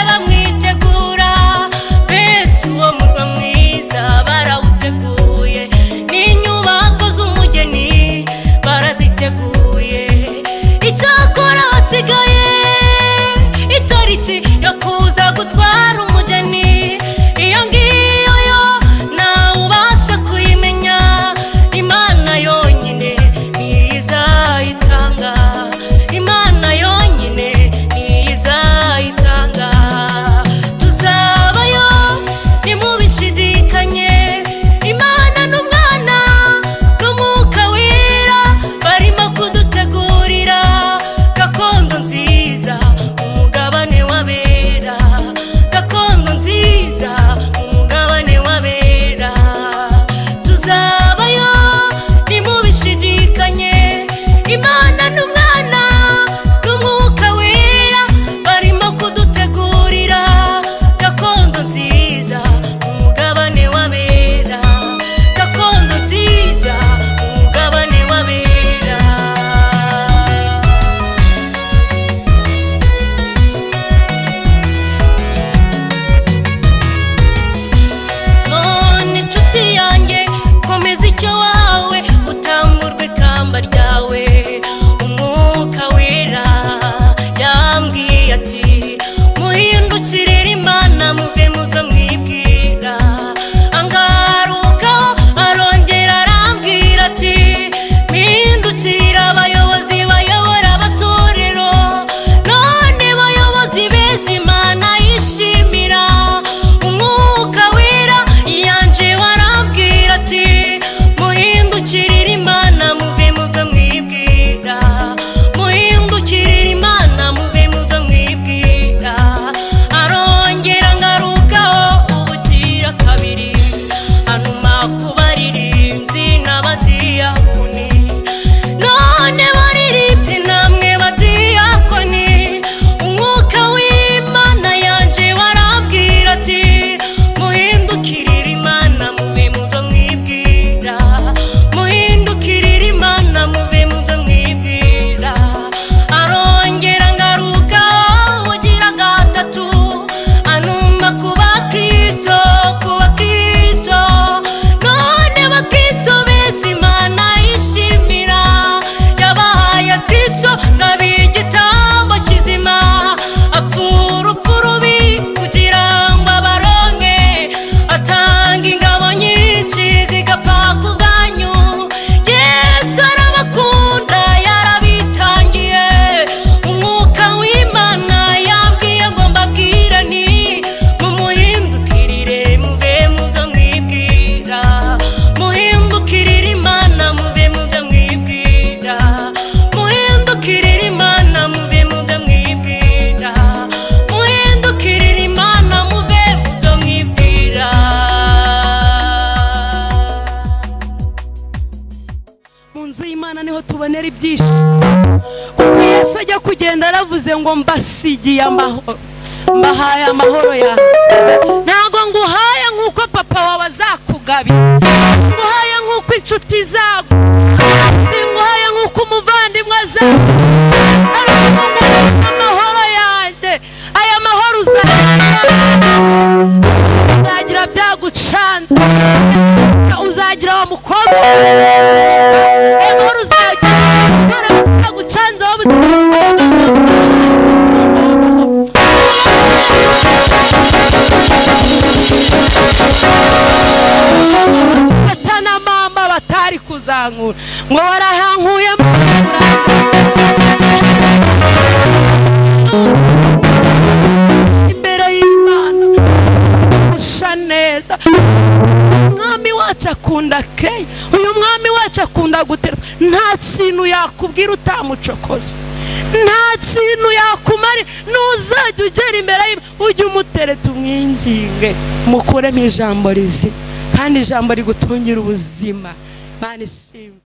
Bamwitegura Yesu wo mu nzu y'Imana niho tubonera ibyishimo. Ubwo Yesu ajya kugenda aravuze ngo mbasigiye amahoro, mbahaye amahoro yanjye. Ntago nguhaye nk'uko papa wawe azakugabira, nguhaye nk'uko inshuti zawe, nguhaye nk'uko umuvandimwe amahoro yanjye. Aya mahoro uzagira byagucanze, uzagira wa mukobwa, aya mahoro uzagira byagucanze atana mama batari kuzankura ngo warahankuye imbere y'Imana usha neza. Mwami wacu akunda keye, uyu mwami wacu akunda guterwa. Nta kintu yakubwira utamucokoza, nta kintu yakumari. Nuzajya ugera imbere ujye umutereta umwinginge, mukuremo ijambo rizima kandi ijambo rigutungira ubuzima. Mana ishimwe.